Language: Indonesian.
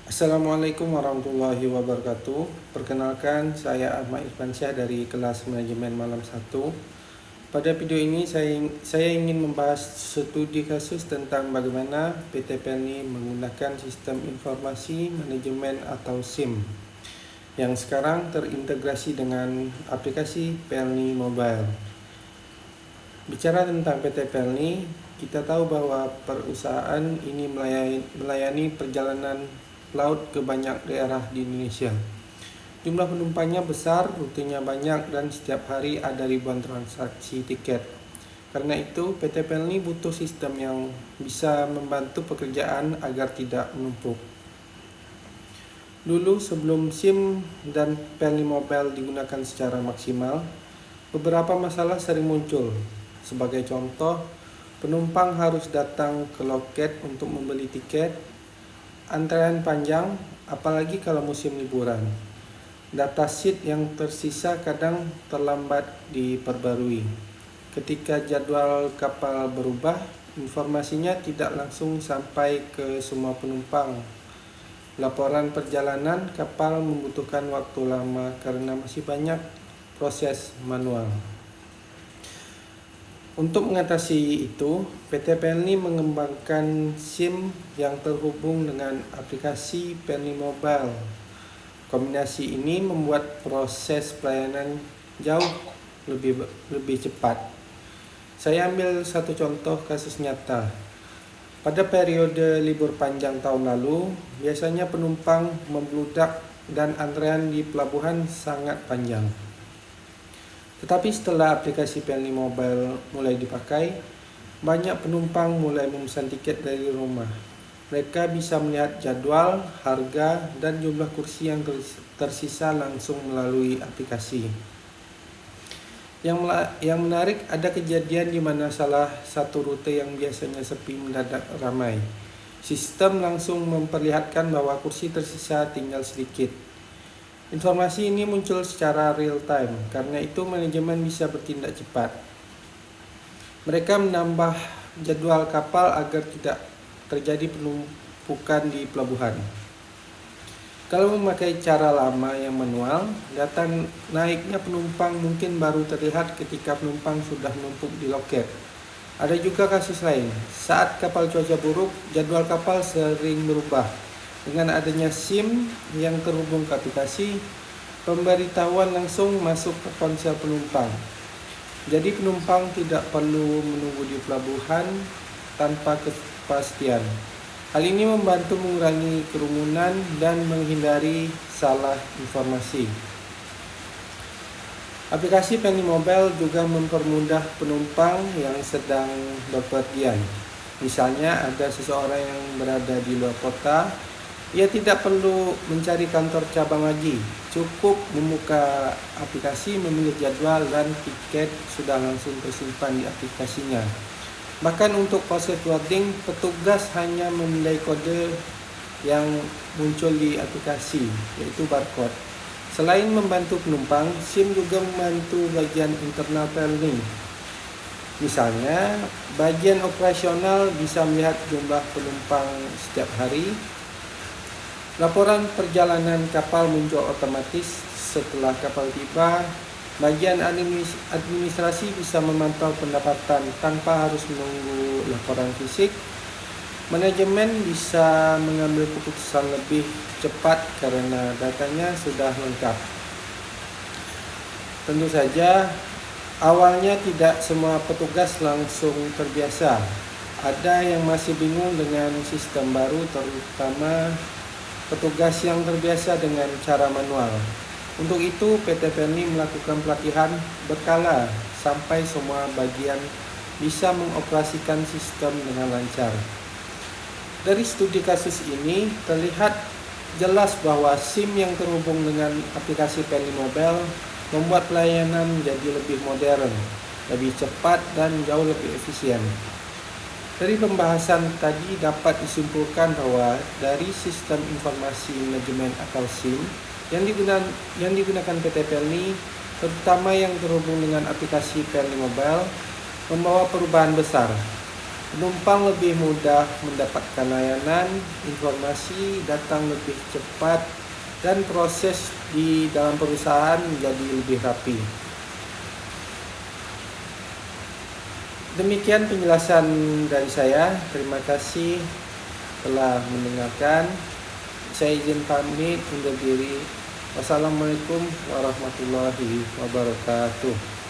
Assalamualaikum warahmatullahi wabarakatuh. Perkenalkan, saya Ahmad Irfansyah dari kelas Manajemen Malam 1. Pada video ini saya ingin membahas studi kasus tentang bagaimana PT Pelni menggunakan sistem informasi manajemen atau SIM yang sekarang terintegrasi dengan aplikasi Pelni Mobile. Bicara tentang PT Pelni, kita tahu bahwa perusahaan ini melayani perjalanan laut ke banyak daerah di Indonesia. Jumlah penumpangnya besar, rutenya banyak, dan setiap hari ada ribuan transaksi tiket. Karena itu, PT Pelni butuh sistem yang bisa membantu pekerjaan agar tidak menumpuk. Dulu, sebelum SIM dan Pelni Mobile digunakan secara maksimal, beberapa masalah sering muncul. Sebagai contoh, penumpang harus datang ke loket untuk membeli tiket. Antrean panjang, apalagi kalau musim liburan. Data sheet yang tersisa kadang terlambat diperbarui. Ketika jadwal kapal berubah, informasinya tidak langsung sampai ke semua penumpang. Laporan perjalanan kapal membutuhkan waktu lama karena masih banyak proses manual. Untuk mengatasi itu, PT Pelni mengembangkan SIM yang terhubung dengan aplikasi Pelni Mobile. Kombinasi ini membuat proses pelayanan jauh lebih cepat. Saya ambil satu contoh kasus nyata. Pada periode libur panjang tahun lalu, biasanya penumpang membludak dan antrean di pelabuhan sangat panjang. Tetapi setelah aplikasi Pelni Mobile mulai dipakai, banyak penumpang mulai memesan tiket dari rumah. Mereka bisa melihat jadwal, harga, dan jumlah kursi yang tersisa langsung melalui aplikasi. Yang menarik, ada kejadian di mana salah satu rute yang biasanya sepi mendadak ramai. Sistem langsung memperlihatkan bahwa kursi tersisa tinggal sedikit. Informasi ini muncul secara real time, karena itu manajemen bisa bertindak cepat. Mereka menambah jadwal kapal agar tidak terjadi penumpukan di pelabuhan. Kalau memakai cara lama yang manual, data naiknya penumpang mungkin baru terlihat ketika penumpang sudah menumpuk di loket. Ada juga kasus lain, saat kapal cuaca buruk, jadwal kapal sering berubah. Dengan adanya SIM yang terhubung ke aplikasi, pemberitahuan langsung masuk ke ponsel penumpang. Jadi penumpang tidak perlu menunggu di pelabuhan tanpa kepastian. Hal ini membantu mengurangi kerumunan dan menghindari salah informasi. Aplikasi Pelni Mobile juga mempermudah penumpang yang sedang bepergian. Misalnya ada seseorang yang berada di luar kota, ia tidak perlu mencari kantor cabang lagi. Cukup membuka aplikasi, memilih jadwal, dan tiket sudah langsung tersimpan di aplikasinya. Bahkan untuk proses boarding, petugas hanya memindai kode yang muncul di aplikasi, yaitu barcode. Selain membantu penumpang, SIM juga membantu bagian internal Pelni. Misalnya, bagian operasional bisa melihat jumlah penumpang setiap hari. Laporan perjalanan kapal muncul otomatis setelah kapal tiba. Bagian administrasi bisa memantau pendapatan tanpa harus menunggu laporan fisik. Manajemen bisa mengambil keputusan lebih cepat karena datanya sudah lengkap. Tentu saja, awalnya tidak semua petugas langsung terbiasa. Ada yang masih bingung dengan sistem baru, terutama petugas yang terbiasa dengan cara manual. Untuk itu, PT Pelni melakukan pelatihan berkala sampai semua bagian bisa mengoperasikan sistem dengan lancar. Dari studi kasus ini, terlihat jelas bahwa SIM yang terhubung dengan aplikasi Pelni Mobile membuat pelayanan menjadi lebih modern, lebih cepat, dan jauh lebih efisien. Dari pembahasan tadi dapat disimpulkan bahwa dari sistem informasi manajemen atau SIM yang digunakan PT Pelni, terutama yang terhubung dengan aplikasi Pelni Mobile, membawa perubahan besar. Penumpang lebih mudah mendapatkan layanan, informasi datang lebih cepat, dan proses di dalam perusahaan menjadi lebih rapi. Demikian penjelasan dari saya. Terima kasih telah mendengarkan. Saya izin pamit undur diri. Wassalamualaikum warahmatullahi wabarakatuh.